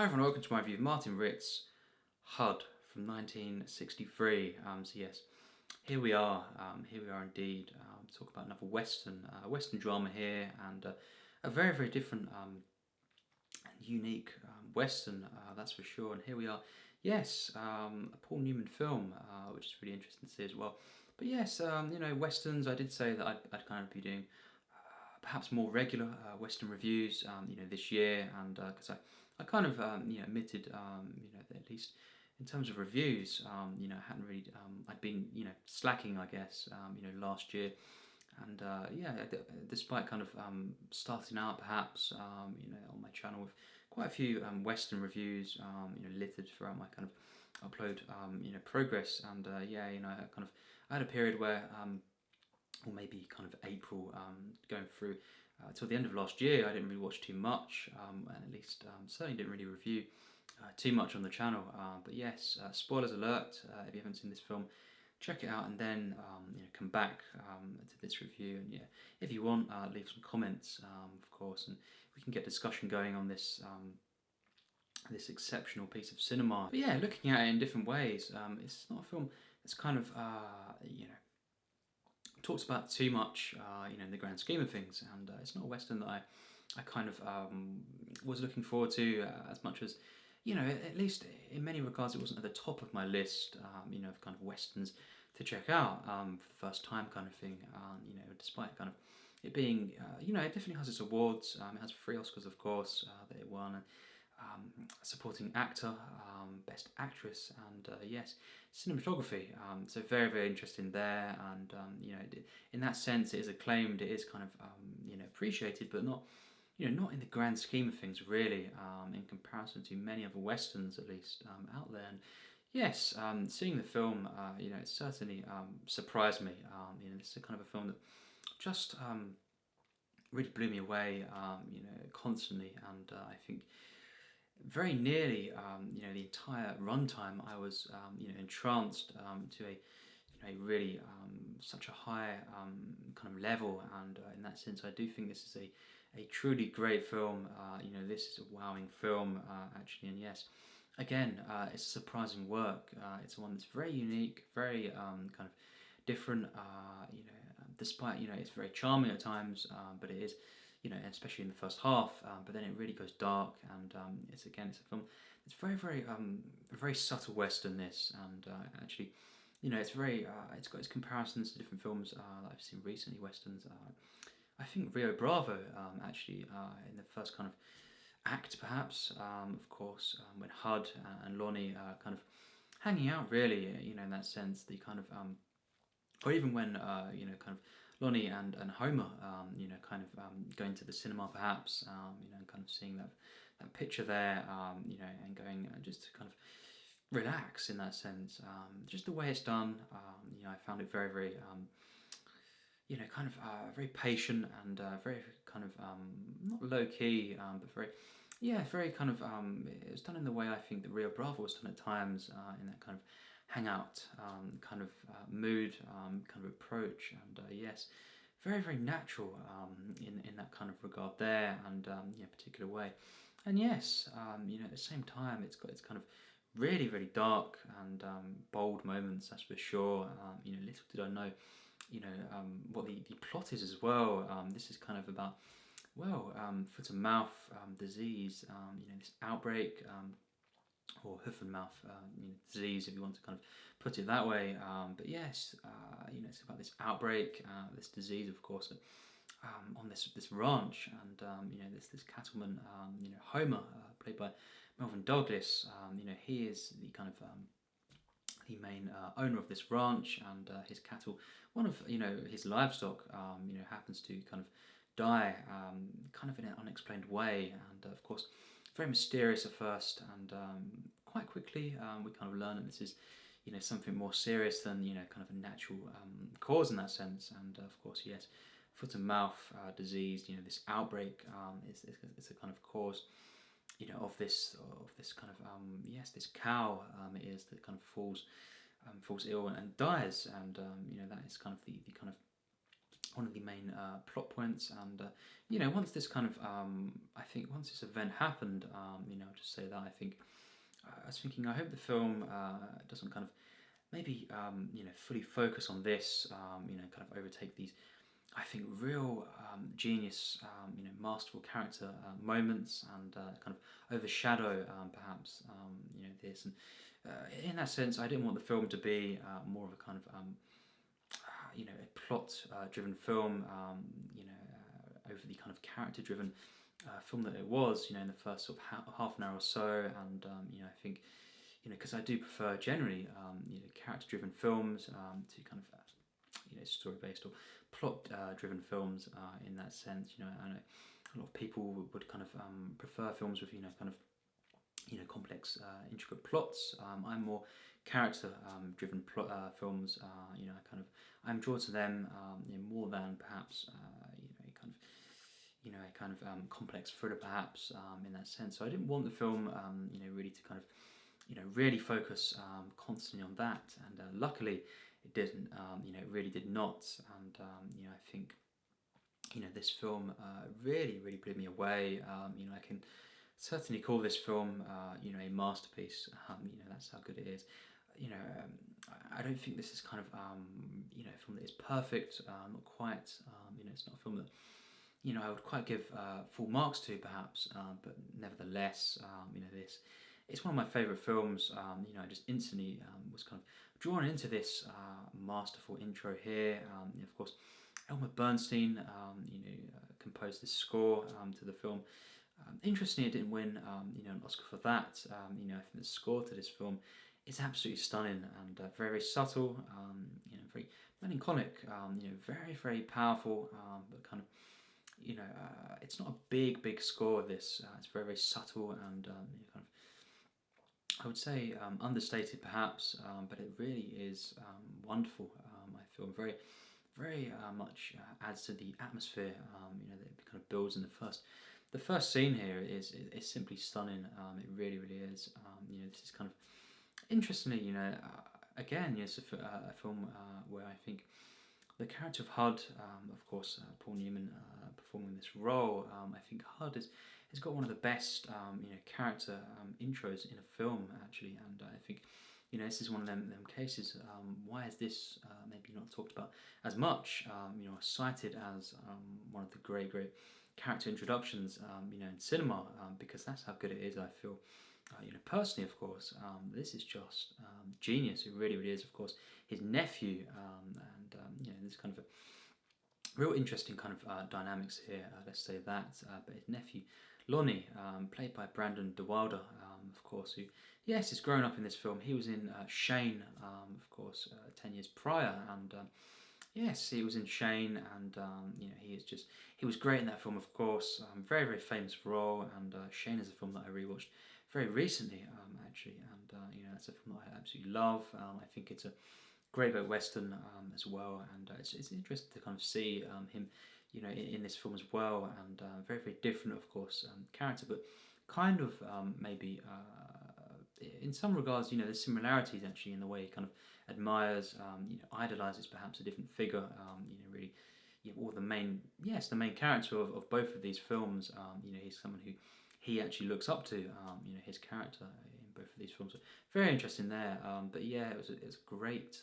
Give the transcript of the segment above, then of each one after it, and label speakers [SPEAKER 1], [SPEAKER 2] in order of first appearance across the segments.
[SPEAKER 1] Hi everyone, welcome to my review of Martin Ritt's HUD from 1963. So yes, here we are indeed. To talk about another Western drama here, and a very different and unique Western, that's for sure. And here we are, yes, a Paul Newman film, which is really interesting to see as well. But yes, Westerns, I did say that I'd kind of be doing perhaps more regular Western reviews, this year, and because I kind of, admitted, that at least in terms of reviews, I hadn't really, I'd been, slacking, I guess, last year, and despite kind of starting out perhaps, on my channel with quite a few Western reviews, littered throughout my kind of upload, progress, and I had a period where or maybe kind of April, going through till the end of last year, I didn't really watch too much, and at least certainly didn't really review too much on the channel. But yes, spoilers alert! If you haven't seen this film, check it out and then come back to this review. And yeah, if you want, leave some comments, of course, and we can get discussion going on this. This exceptional piece of cinema. But yeah, looking at it in different ways, it's not a film that's kind of talks about too much, in the grand scheme of things, and it's not a Western that I kind of was looking forward to as much as, at least in many regards, it wasn't at the top of my list, of kind of Westerns to check out for the first time kind of thing, despite kind of it being, it definitely has its awards. It has 3 Oscars, of course, that it won. And, supporting actor, best actress, and yes, cinematography. So very interesting there, and in that sense, it is acclaimed. It is kind of appreciated, but not not in the grand scheme of things, really, in comparison to many other westerns, at least, out there. And yes, seeing the film, it certainly surprised me. This is kind of a film that just really blew me away, constantly, and I think very nearly, the entire runtime, I was, entranced to a really such a high kind of level, and in that sense, I do think this is a truly great film. This is a wowing film, actually, and yes, again, it's a surprising work. It's one that's very unique, very kind of different. Despite it's very charming at times, but it is, especially in the first half, but then it really goes dark, and it's a film. It's very subtle Western, this, and actually, it's very, it's got its comparisons to different films that I've seen recently, Westerns. I think Rio Bravo, actually, in the first kind of act, perhaps, of course, when HUD and Lonnie kind of hanging out, really, in that sense, the kind of, or even when, kind of Lonnie and Homer, kind of going to the cinema, perhaps, and kind of seeing that picture there, and going just to kind of relax in that sense. Just the way it's done, I found it very, kind of very patient, and very kind of not low key, but very kind of it was done in the way I think that Rio Bravo was done at times, in that kind of hangout kind of mood, kind of approach, and yes, very natural, in that kind of regard there, and particular way. And yes, at the same time, it's got its kind of really dark and bold moments, that's for sure. Little did I know, what the plot is as well. This is kind of about, well, foot and mouth disease, this outbreak, or hoof and mouth disease, if you want to kind of put it that way. But yes, it's about this outbreak, this disease, of course, on this ranch, and this cattleman, Homer, played by Melvyn Douglas. He is the kind of the main owner of this ranch, and his cattle, one of his livestock, happens to kind of die, kind of in an unexplained way, and of course, very mysterious at first, and quite quickly we kind of learn that this is something more serious than kind of a natural cause in that sense. And of course, yes, foot and mouth disease, this outbreak, is a kind of cause of this kind of yes, this cow, it is that kind of falls ill and dies, and that is kind of the kind of one of the main plot points. And you know, once this kind of I think once this event happened, you know, I'll just say that I think I was thinking I hope the film doesn't kind of maybe you know, fully focus on this, you know, kind of overtake these, I think, real genius, you know, masterful character moments, and kind of overshadow perhaps you know, this. And in that sense, I didn't want the film to be more of a kind of you know, a plot-driven film, you know, overly kind of character-driven film that it was, you know, in the first sort of half an hour or so. And you know, I think, you know, because I do prefer generally, you know, character-driven films to kind of, you know, story-based or plot-driven films in that sense. You know, I know a lot of people would kind of prefer films with, you know, kind of, you know, complex, intricate plots. I'm more character-driven films. You know, I'm drawn to them, you know, more than perhaps, you know, a kind of, you know, a kind of complex thriller perhaps, in that sense. So I didn't want the film, you know, really to kind of, you know, really focus constantly on that. And luckily, it didn't. You know, it really did not. And you know, I think, you know, this film really blew me away. You know, I can certainly call this film, you know, a masterpiece. You know, that's how good it is. You know, I don't think this is kind of, you know, a film that is perfect. Not quite. You know, it's not a film that, you know, I would quite give full marks to, perhaps. But nevertheless, you know, it's one of my favourite films. You know, I just instantly was kind of drawn into this masterful intro here. You know, of course, Elmer Bernstein, you know, composed this score to the film. Interestingly, it didn't win, you know, an Oscar for that. You know, I think the score to this film is absolutely stunning and very subtle. You know, very melancholic. You know, very powerful, but kind of, you know, it's not a big score. This it's very subtle and you know, kind of, I would say understated perhaps, but it really is wonderful. I feel very much adds to the atmosphere. You know, that it kind of builds in the first scene here is simply stunning. It really is. You know, this is kind of interestingly, you know, again, yes, a film where I think the character of Hud, of course, Paul Newman performing this role. I think Hud has got one of the best, you know, character intros in a film actually, and I think, you know, this is one of them cases. Why is this maybe not talked about as much? You know, cited as one of the great character introductions, you know, in cinema, because that's how good it is. I feel, you know, personally, of course, this is just genius. It really is. Of course, his nephew, and you know, there's kind of a real interesting kind of dynamics here. Let's say that, but his nephew, Lonnie, played by Brandon de Wilde, of course, who, yes, is grown up in this film. He was in Shane, of course, 10 years prior, and yes, he was in Shane, and you know, he was great in that film, of course. Very famous role, and Shane is a film that I rewatched very recently, actually, and you know, that's a film that I absolutely love. I think it's a great western as well, and it's interesting to kind of see him, you know, in this film as well, and very different, of course, character, but kind of maybe in some regards, you know, there's similarities actually in the way he kind of admires, you know, idolizes perhaps a different figure, you know, really, you know, or the main character of both of these films. You know, he's someone who he actually looks up to, you know, his character in both of these films. So very interesting there. But yeah, it was a great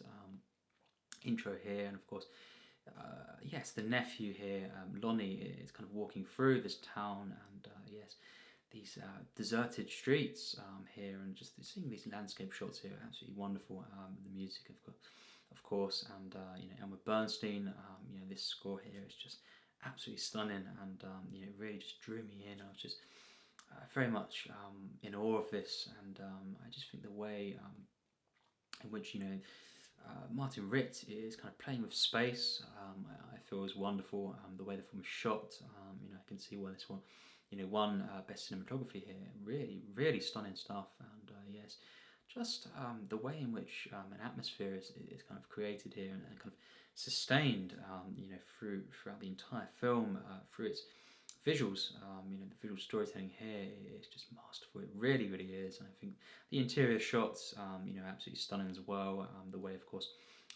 [SPEAKER 1] intro here, and of course, yes, the nephew here, Lonnie, is kind of walking through this town, and yes, these deserted streets here, and just seeing these landscape shots here, absolutely wonderful. The music, of course, and you know, Elmer Bernstein. You know, this score here is just absolutely stunning, and you know, it really just drew me in. I was just very much in awe of this, and I just think the way in which, you know, Martin Ritt is kind of playing with space, I feel is wonderful. The way the film is shot, you know, I can see why this one, you know, won best cinematography here. Really stunning stuff, and yes, just the way in which an atmosphere is kind of created here, and kind of sustained, you know, throughout the entire film, through its visuals. You know, the visual storytelling here is just masterful. It really is. And I think the interior shots, you know, absolutely stunning as well. The way, of course,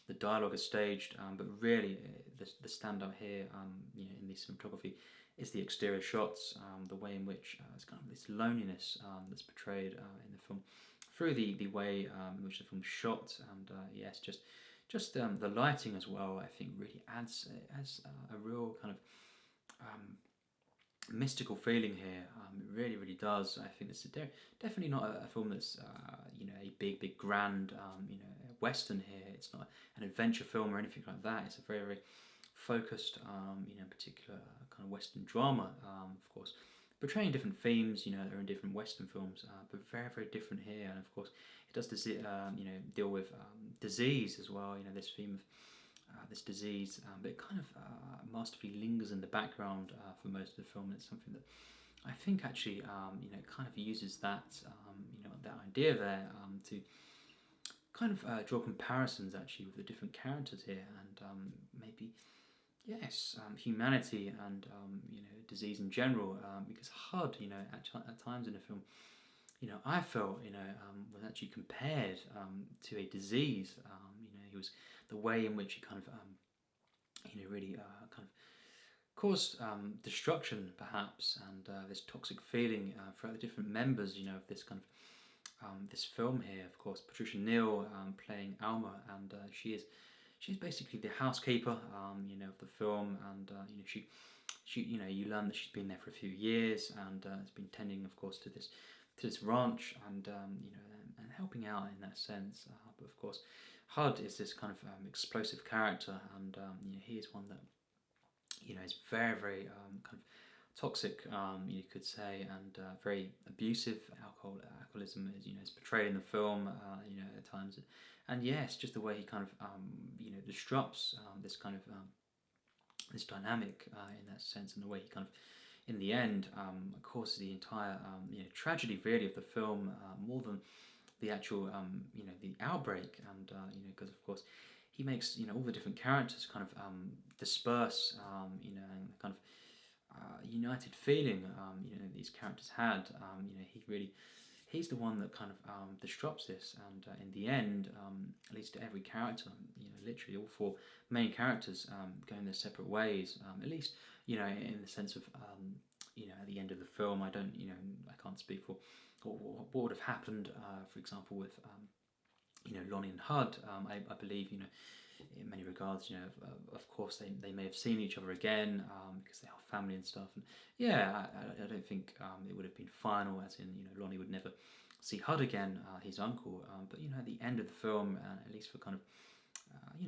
[SPEAKER 1] the dialogue is staged, but really the standout here, in the cinematography, is the exterior shots, the way in which it's kind of this loneliness that's portrayed in the film through the way in which the film's shot, and yes, just the lighting as well. I think really adds a real kind of mystical feeling here. It really does. I think this is definitely not a film that's a big grand western here. It's not an adventure film or anything like that. It's a very focused particular kind of western drama, of course, portraying different themes. They're in different western films, but very different here. And of course it does deal with disease as well. This theme of this disease, but it kind of masterfully lingers in the background for most of the film. It's something that I think actually kind of uses that that idea there to kind of draw comparisons actually with the different characters here, and maybe humanity and disease in general, because HUD at times in the film I felt was actually compared to a disease. He was the way in which he kind of really kind of caused destruction perhaps, and this toxic feeling throughout the different members of this kind of this film here. Of course, Patricia Neal playing Alma, and she's basically the housekeeper of the film, and she you learn that she's been there for a few years, and has been tending of course to this ranch, and and helping out in that sense, but of course HUD is this kind of explosive character, and he is one that is very kind of toxic, you could say, and very abusive. Alcoholism is portrayed in the film, at times, and yes, just the way he kind of disrupts this kind of this dynamic in that sense, and the way he kind of, in the end, of course, the entire tragedy really of the film, more than the actual the outbreak, and because of course he makes all the different characters kind of disperse, and kind of united feeling these characters had. He's the one that kind of disrupts this, and in the end, at least every character, literally all four main characters going their separate ways, at least in the sense of at the end of the film. I can't speak for what would have happened, for example, with Lonnie and HUD. I believe in many regards, of course they may have seen each other again, because they are family and stuff, and I don't think it would have been final, as in Lonnie would never see HUD again, his uncle, but at the end of the film, at least for kind of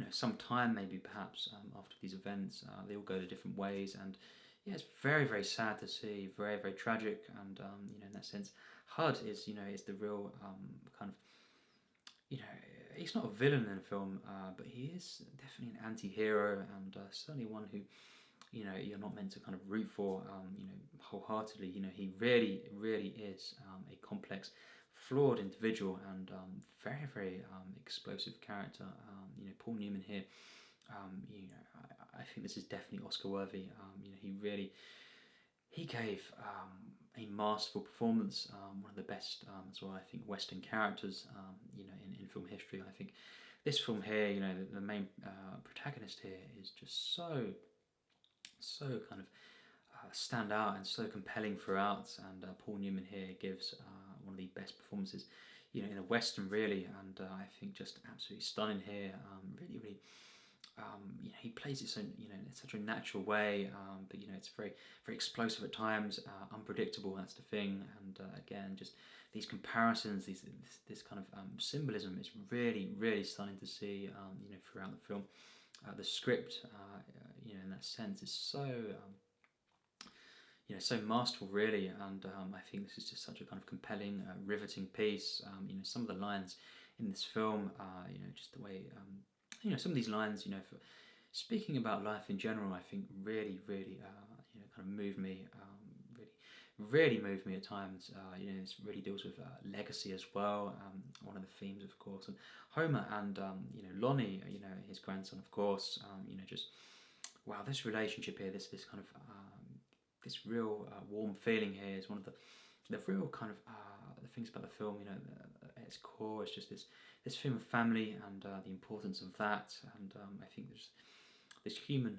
[SPEAKER 1] some time, maybe perhaps after these events, they all go to different ways, and it's very sad to see, very tragic, and in that sense HUD is is the real kind of he's not a villain in the film, but he is definitely an anti-hero, and certainly one who you're not meant to kind of root for wholeheartedly. He really is a complex, flawed individual, and very explosive character. Paul Newman here, I think this is definitely Oscar worthy. He gave a masterful performance, one of the best as well, I think, Western characters in film history. I think this film here, the main protagonist here is just so kind of stand out and so compelling throughout, and Paul Newman here gives one of the best performances in a Western, really, and I think just absolutely stunning here. Really he plays it so in such a natural way, but it's very explosive at times, unpredictable. That's the thing, and again, just these comparisons, this kind of symbolism is really stunning to see. Throughout the film, the script, in that sense, is so so masterful, really, and I think this is just such a kind of compelling, riveting piece. Some of the lines in this film, just the way. Some of these lines, for speaking about life in general, I think really kind of moved me, really moved me at times. This really deals with legacy as well, one of the themes, of course, and Homer and Lonnie, his grandson, of course. Just wow, this relationship here, this kind of this real warm feeling here is one of the real kind of the things about the film. its core, it's just this theme of family and the importance of that, and I think there's this human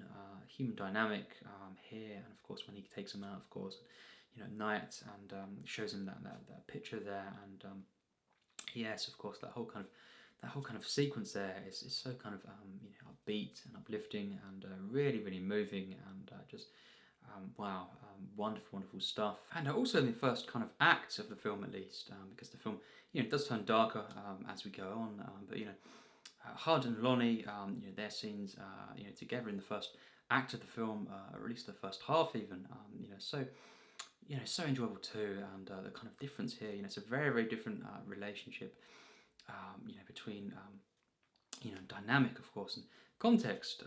[SPEAKER 1] dynamic here, and of course when he takes him out, of course, at night, and shows him that picture there, and yes, of course, that whole kind of sequence there is so kind of upbeat and uplifting, and really really moving, and just wow, wonderful stuff. And also in the first kind of act of the film, at least, because the film it does turn darker as we go on, but Hud and Lonnie, their scenes together in the first act of the film, or at least the first half even, so enjoyable too, and the kind of difference here, it's a very very different relationship, between dynamic, of course, and context,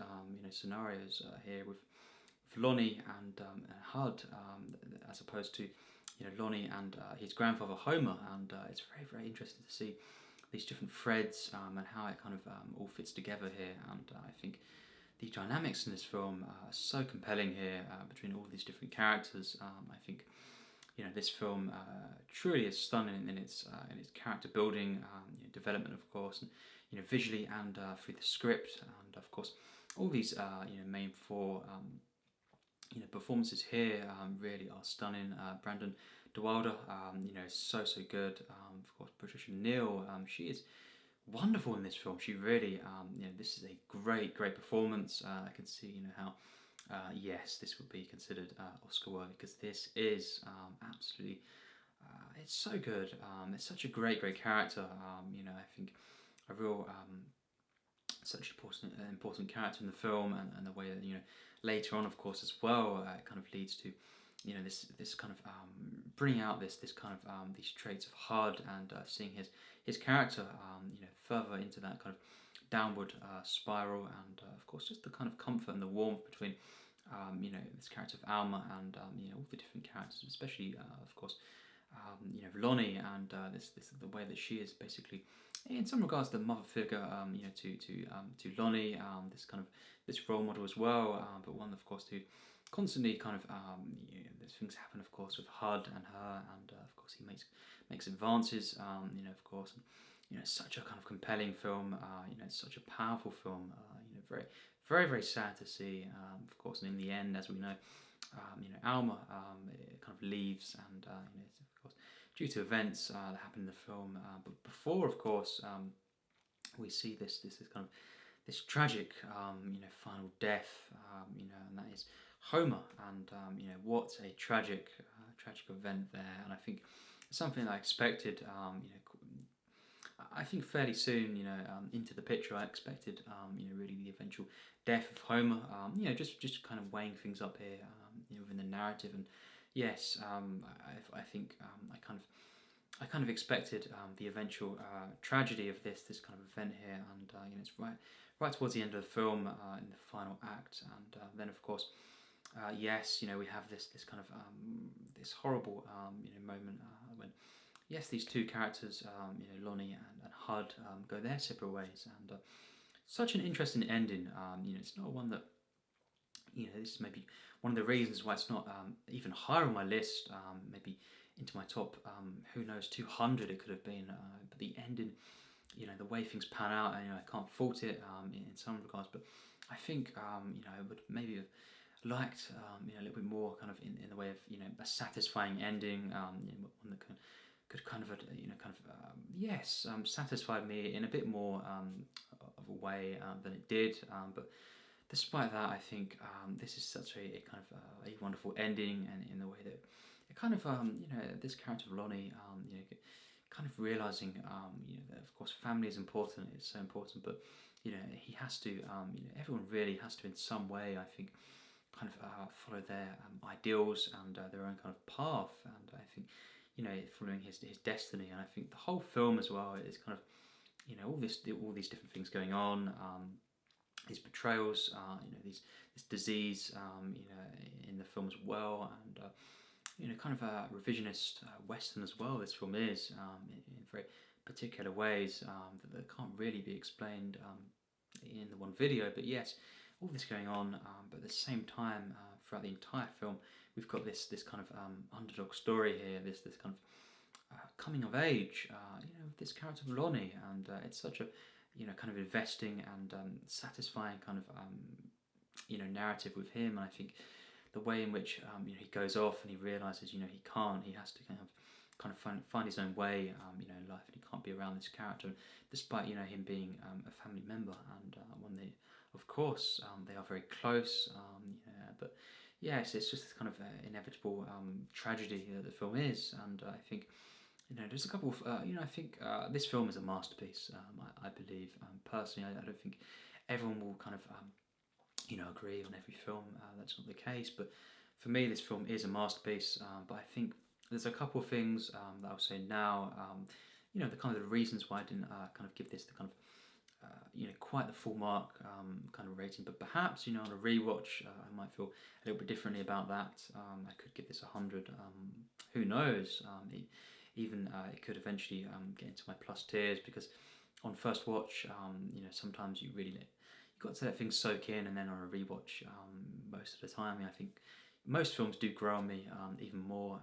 [SPEAKER 1] scenarios here with Lonnie and Hud, as opposed to Lonnie and his grandfather Homer, and it's very very interesting to see these different threads and how it kind of all fits together here, and I think the dynamics in this film are so compelling here between all these different characters. I think this film truly is stunning in its character building, development, of course, and visually, and through the script, and of course all these main four performances here really are stunning. Brandon Wilde, is so good. Of course, Patricia Neal, she is wonderful in this film. She really, this is a great performance. I can see, how, yes, this would be considered Oscar worthy, because this is absolutely, it's so good. It's such a great character. I think a real, such important character in the film, and the way that later on, of course, as well, it kind of leads to this kind of bringing out this kind of these traits of Hud, and seeing his character further into that kind of downward spiral, and of course just the kind of comfort and the warmth between this character of Alma and all the different characters, especially of course Lonnie, and this the way that she is basically in some regards the mother figure to Lonnie, this role model as well, but one of course who constantly kind of there's things happen, of course, with Hud and her, and of course he makes advances, of course, and, such a kind of compelling film, it's such a powerful film, very sad to see, of course, and in the end, as we know, Alma kind of leaves, and of course due to events that happen in the film, but before, of course, we see this kind of this tragic final death, and that is Homer, and what a tragic event there, and I think something I expected, I think fairly soon, into the picture, I expected, really the eventual death of Homer, just kind of weighing things up here, within the narrative, and yes, I think I kind of expected the eventual tragedy of this kind of event here, and it's right towards the end of the film, in the final act, and then of course, yes, we have this kind of this horrible moment when, yes, these two characters, Lonnie and Hud, go their separate ways, and such an interesting ending. It's not one that, this is maybe one of the reasons why it's not even higher on my list, maybe into my top, who knows, 200 it could have been, but the ending, the way things pan out, and I can't fault it in some regards, but I think I would maybe have liked a little bit more kind of in the way of a satisfying ending, one that could kind of yes, satisfied me in a bit more of a way than it did, but despite that, I think this is such a kind of a wonderful ending, and in the way that it kind of this character of Lonnie, kind of realizing that of course family is important, it's so important, but he has to, everyone really has to in some way, I think, kind of follow their ideals and their own kind of path, and I think following his destiny, and I think the whole film as well is kind of all these different things going on, these betrayals, this disease, in the film as well, and kind of a revisionist Western as well. This film is in very particular ways that can't really be explained in the one video. But yes, all this going on, but at the same time, throughout the entire film, we've got this kind of underdog story here. This kind coming of age, this character of Lonnie, and it's such a, kind of investing and satisfying kind of, narrative with him. And I think the way in which he goes off and he realizes, he can't, he has to kind of find his own way, in life, and he can't be around this character, despite him being a family member, and when they, of course, they are very close, but yes, it's just this kind of inevitable tragedy that the film is, and I think. There's a couple of, I think this film is a masterpiece, I believe. Personally, I don't think everyone will kind of, agree on every film. That's not the case. But for me, this film is a masterpiece. But I think there's a couple of things that I'll say now, the kind of the reasons why I didn't kind of give this the kind of, quite the full mark kind of rating. But perhaps, on a rewatch, I might feel a little bit differently about that. I could give this 100. Who knows? Even it could eventually get into my plus tiers, because on first watch, sometimes you've got to let things soak in, and then on a rewatch, most of the time, I think most films do grow on me even more,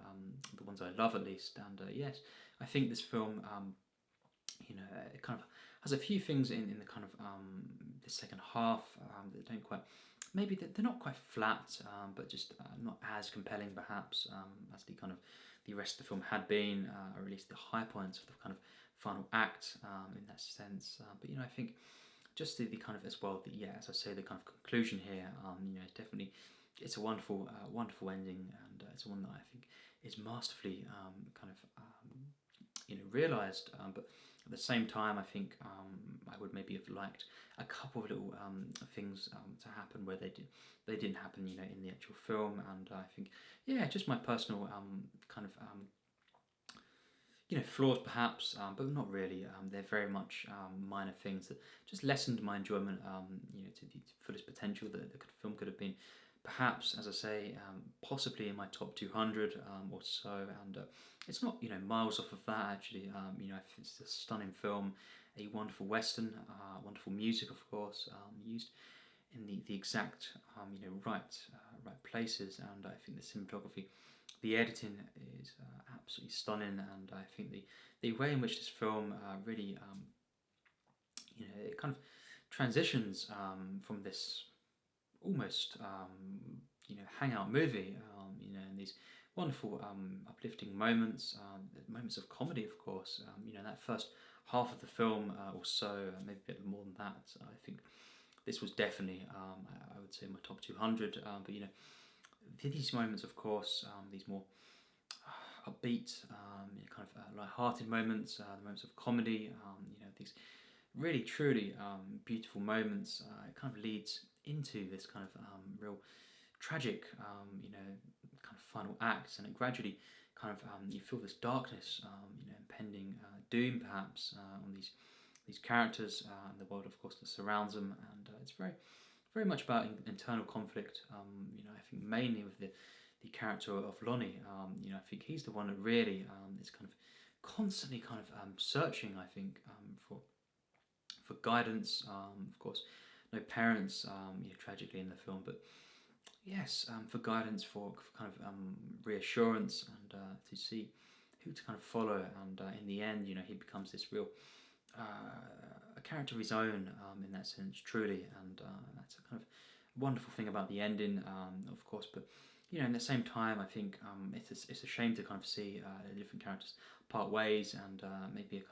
[SPEAKER 1] the ones I love at least. And yes, I think this film, it kind of has a few things in the kind of the second half that don't quite. Maybe they're not quite flat, but just not as compelling, perhaps, as the kind of the rest of the film had been, or at least the high points of the kind of final act in that sense. But I think just the kind of, as well, as I say, the kind of conclusion here, definitely, it's a wonderful, wonderful ending, and it's one that I think is masterfully kind of realised. But at the same time, I think I would maybe have liked a couple of little things to happen where they didn't happen, in the actual film. And I think, just my personal kind of flaws perhaps, but not really. They're very much minor things that just lessened my enjoyment, to the fullest potential that the film could have been. Perhaps, as I say, possibly in my top 200 or so, and it's not miles off of that actually. It's a stunning film, a wonderful western, wonderful music, of course, used in the exact right places, and I think the cinematography, the editing is absolutely stunning, and I think the way in which this film really it kind of transitions from this almost hangout movie, and these wonderful uplifting moments, moments of comedy, of course. That first half of the film or so, maybe a bit more than that. I think this was definitely, I would say, my top 200. But these moments, of course, these more upbeat, kind of light-hearted moments, the moments of comedy, these really truly beautiful moments. It kind of leads into this kind of real tragic, kind of final act, and it gradually kind of you feel this darkness, impending doom perhaps on these characters and the world, of course, that surrounds them, and it's very, very much about internal conflict. I think mainly with the character of Lonnie. I think he's the one that really is kind of constantly kind of searching. I think for guidance. Of course, no parents, tragically in the film, but yes, for guidance, for kind of reassurance, and to see who to kind of follow. And in the end, he becomes this real a character of his own in that sense, truly. And that's a kind of wonderful thing about the ending, of course. But in the same time, I think it's a shame to kind of see different characters part ways, and maybe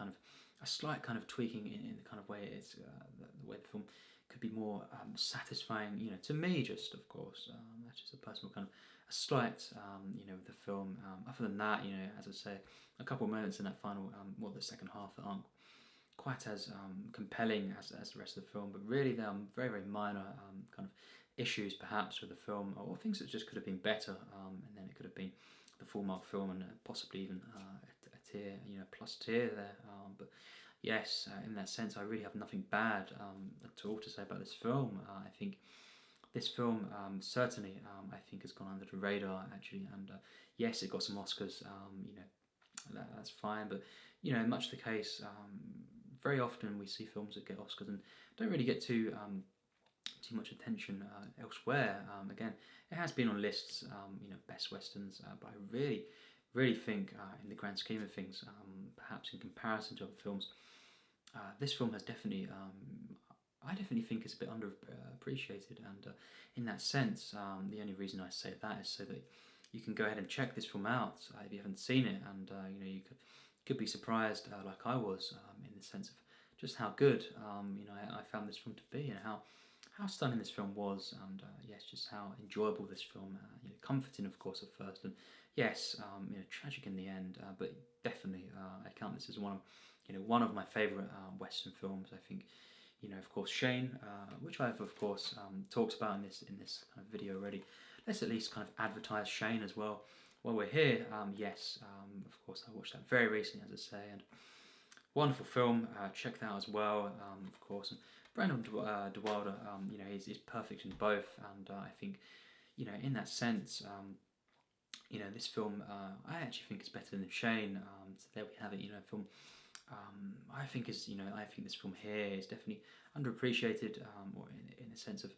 [SPEAKER 1] a slight kind of tweaking in the kind of way it's the way the film could be more satisfying, to me, just, of course. That's just a personal kind of a slight, with the film. Other than that, as I say, a couple of moments in that final, the second half that aren't quite as compelling as the rest of the film, but really they're very, very minor kind of issues perhaps with the film, or things that just could have been better, and then it could have been the full mark film, and possibly even a tier, plus tier there. But yes, in that sense, I really have nothing bad at all to say about this film. I think this film certainly, I think, has gone under the radar actually, and yes, it got some Oscars. That's fine, but much the case, very often we see films that get Oscars and don't really get too much attention elsewhere. Again, it has been on lists, best westerns, but I really, really think, in the grand scheme of things, perhaps in comparison to other films, this film has definitely, I definitely think it's a bit underappreciated, and in that sense, the only reason I say that is so that you can go ahead and check this film out if you haven't seen it, and you could be surprised, like I was, in the sense of just how good I found this film to be, and how stunning this film was, and yes, just how enjoyable this film, comforting of course at first, and yes, tragic in the end, but definitely I count this as one of my favourite Western films. I think, of course, Shane, which I've of course talked about in this kind of video already. Let's at least kind of advertise Shane as well while we're here. Yes, of course, I watched that very recently, as I say, and wonderful film. Check that out as well, of course. And Brandon de Wilde, he's perfect in both, and I think, in that sense, this film, I actually think is better than Shane. So there we have it. Film. I think this film here is definitely underappreciated, or in a sense of,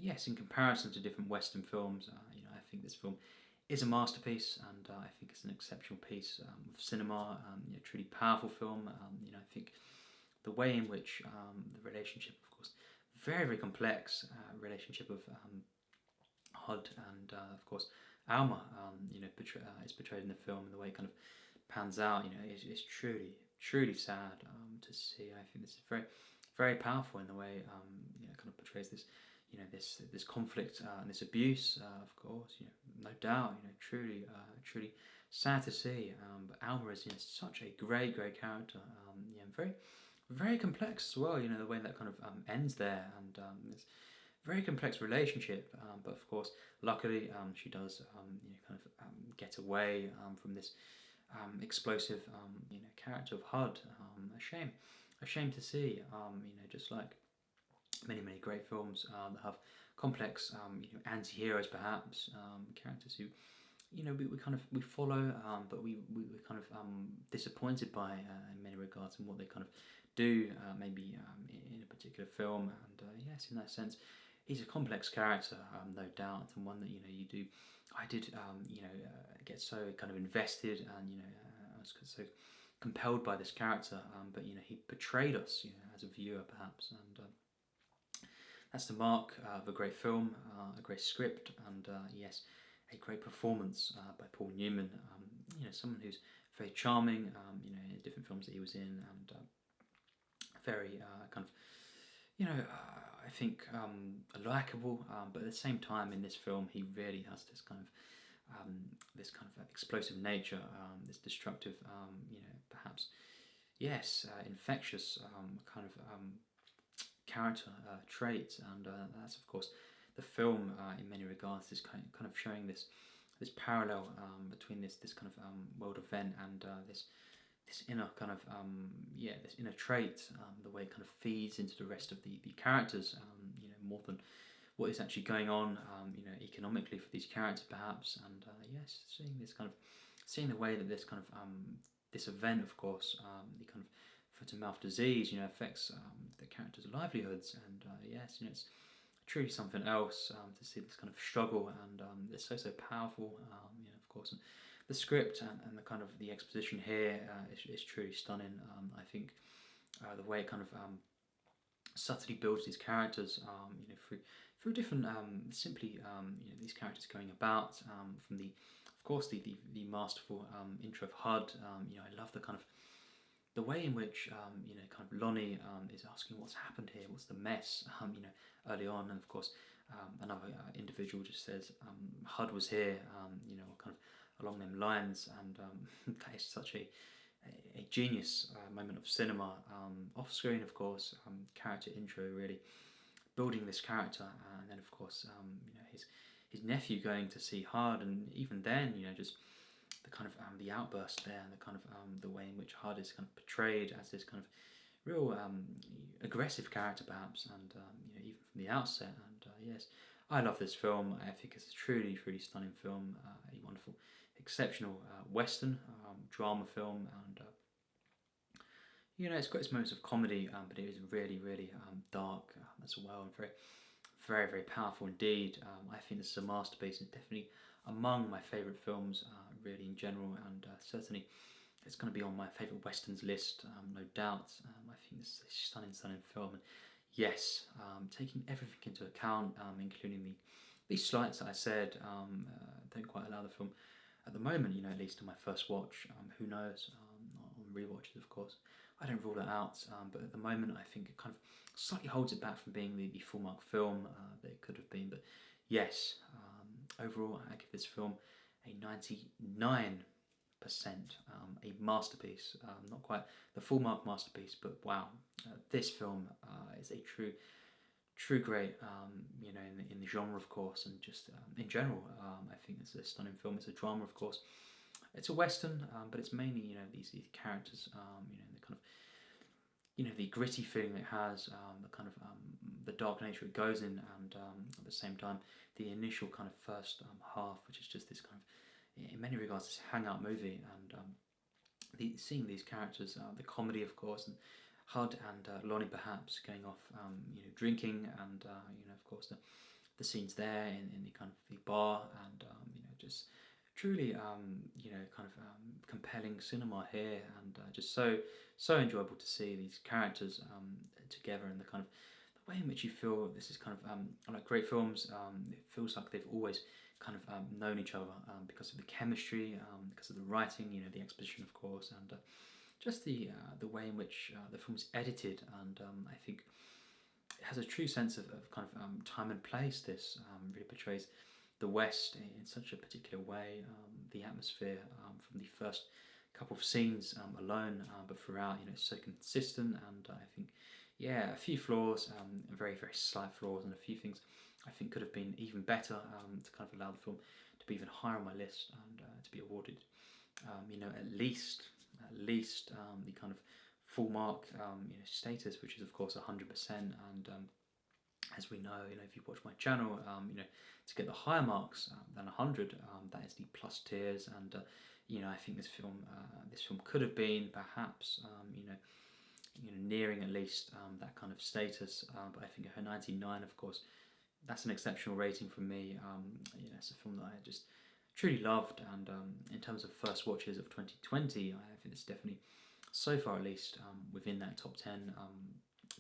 [SPEAKER 1] yes, in comparison to different Western films, I think this film is a masterpiece, and I think it's an exceptional piece of cinema. Truly powerful film. I think the way in which the relationship, of course, very very complex relationship of Hud and of course Alma, is portrayed in the film, and the way it kind of pans out, is truly sad to see. I think this is very very powerful in the way it kind of portrays this this conflict and this abuse, of course, no doubt, truly sad to see. But Alma is such a great character, very very complex as well. The way that kind of ends there, and this very complex relationship. But of course, luckily, she does kind of get away from this explosive character of Hud. A shame to see. Just like many great films that have complex anti-heroes, perhaps characters who we follow, but we're kind of disappointed by in many regards in what they kind of do, maybe in a particular film. And yes, in that sense, he's a complex character, no doubt, and one that I did get so kind of invested, and I was so compelled by this character, but he betrayed us, as a viewer perhaps, and that's the mark of a great film, a great script, and yes, a great performance by Paul Newman. Someone who's very charming, in different films that he was in, and very kind of, I think likable, but at the same time in this film he really has this kind of explosive nature, this destructive, perhaps, yes, infectious kind of character trait, and that's of course the film in many regards is kind of showing this parallel between this kind of world event and this inner kind of this inner trait, the way it kind of feeds into the rest of the characters, more than what is actually going on, economically for these characters perhaps, and yes, seeing the way that this kind of this event, of course, the kind of foot-and-mouth disease, affects the characters' livelihoods, and yes, it's truly something else to see this kind of struggle, and it's so powerful, of course, and the script and the kind of the exposition here is truly stunning. I think the way it kind of subtly builds these characters, through different simply these characters going about, from of course the masterful intro of Hud. I love the kind of the way in which kind of Lonnie is asking what's happened here, what's the mess, early on, and of course another individual just says Hud was here, kind of along them lines, and that is such a genius moment of cinema, off screen, of course, character intro, really building this character, and then of course his nephew going to see Hud, and even then just the kind of the outburst there, and the kind of the way in which Hud is kind of portrayed as this kind of real aggressive character perhaps, and even from the outset. And yes, I love this film. I think it's a truly stunning film, a wonderful, exceptional Western drama film, and it's got its moments of comedy, but it is really dark as well, and very very, very powerful indeed. I think this is a masterpiece and definitely among my favourite films, really in general, and certainly it's going to be on my favourite westerns list, no doubt. I think this is a stunning, stunning film. And yes, taking everything into account, including these slights that I said, don't quite allow the film at the moment, at least in my first watch. Who knows? On rewatches, of course. I don't rule it out, but at the moment I think it kind of slightly holds it back from being the full mark film that it could have been. But yes, overall I give this film a 99%, a masterpiece. Not quite the full mark masterpiece, but wow, this film is a true great, in the genre, of course, and just in general. I think it's a stunning film. It's a drama, of course. It's a western, but it's mainly these characters, the kind of the gritty feeling it has, the kind of the dark nature it goes in, and at the same time the initial kind of first half, which is just this kind of, in many regards, this hangout movie, and seeing these characters, the comedy, of course, and Hud and Lonnie perhaps going off, drinking, and of course the scenes there in the kind of the bar, and just truly kind of compelling cinema here, and just so enjoyable to see these characters together, and the kind of the way in which you feel this is kind of like great films. It feels like they've always kind of known each other because of the chemistry, because of the writing, the exposition, of course, and just the way in which the film's edited, and I think it has a true sense of kind of time and place. This really portrays the West in such a particular way, the atmosphere from the first couple of scenes alone, but throughout, it's so consistent, and I think, a few flaws, very, very slight flaws, and a few things I think could have been even better to kind of allow the film to be even higher on my list, and to be awarded, at least the kind of full mark, status, which is of course 100%, and as we know, if you watch my channel, to get the higher marks than 100, that is the plus tiers, and I think this film could have been perhaps, nearing at least that kind of status, but I think her 99, of course, that's an exceptional rating for me. It's a film that I just truly loved, and in terms of first watches of 2020, I think it's definitely, so far at least, within that top 10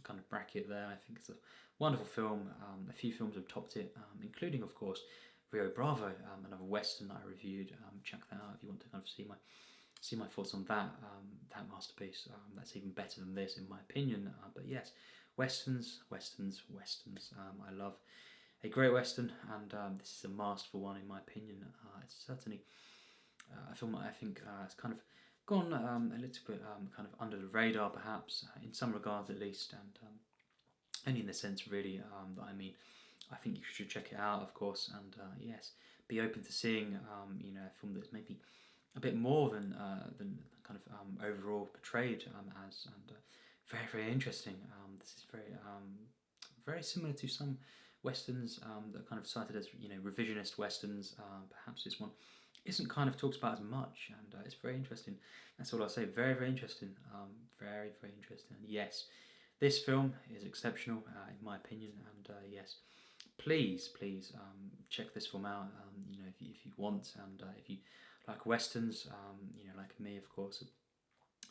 [SPEAKER 1] kind of bracket there. I think it's a wonderful film. A few films have topped it, including, of course, Rio Bravo, another western that I reviewed. Check that out if you want to kind of see my thoughts on that masterpiece. That's even better than this, in my opinion. But yes, westerns. I love a great western, and this is a masterful one, in my opinion. It's certainly a film that I think has kind of gone a little bit kind of under the radar, perhaps, in some regards at least, and only in the sense, really, that I think you should check it out, of course, and yes, be open to seeing a film that's maybe a bit more than kind of overall portrayed as, and very, very interesting. This is very similar to some westerns that are kind of cited as revisionist westerns. Perhaps this one isn't kind of talked about as much, and it's very interesting. That's all I'll say. Very, very interesting. Very, very interesting. And yes, this film is exceptional, in my opinion. And yes, please check this film out. If you want, and if you like westerns, like me, of course,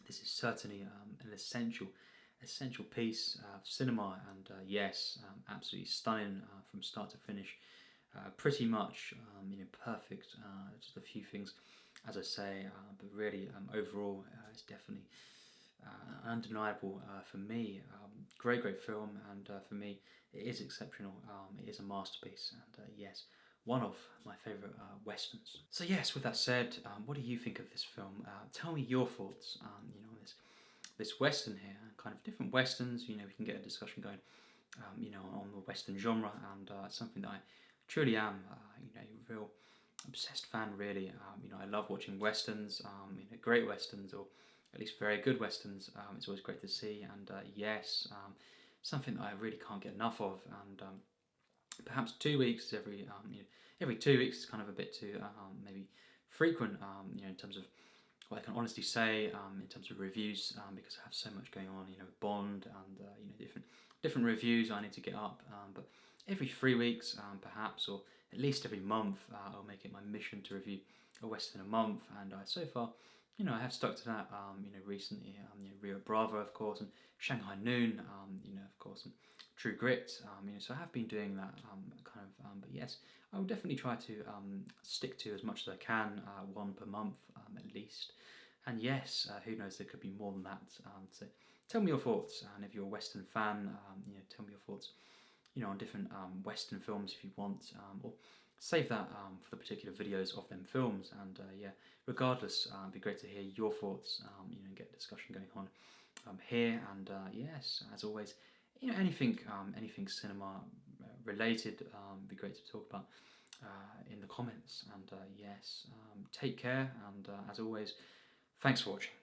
[SPEAKER 1] this is certainly an essential piece of cinema, and yes, absolutely stunning from start to finish. Pretty much, perfect. Just a few things, as I say, but really, overall, it's definitely undeniable for me. Great film, and for me, it is exceptional. It is a masterpiece, and yes, one of my favourite westerns. So yes, with that said, what do you think of this film? Tell me your thoughts. On this western here, kind of different westerns. We can get a discussion going. On the western genre, and something that I truly am. A real obsessed fan, really. I love watching westerns. Great westerns, or at least very good westerns. It's always great to see, and yes, something that I really can't get enough of. And perhaps 2 weeks every 2 weeks is kind of a bit too maybe frequent. In terms of what I can honestly say, in terms of reviews, because I have so much going on. Bond, and different reviews I need to get up. But every 3 weeks, perhaps, or at least every month. I'll make it my mission to review a Western a month, and so far, I have stuck to that. Recently, Rio Bravo, of course, and Shanghai Noon, of course, and True Grit. So I have been doing that but yes, I will definitely try to stick to as much as I can, one per month at least. And yes, who knows? There could be more than that. So tell me your thoughts, and if you're a Western fan, tell me your thoughts. On different Western films if you want, or save that for the particular videos of them films. And regardless, it'd be great to hear your thoughts. Get a discussion going on here. And yes, as always, anything cinema related, would be great to talk about in the comments. And yes, take care. And as always, thanks for watching.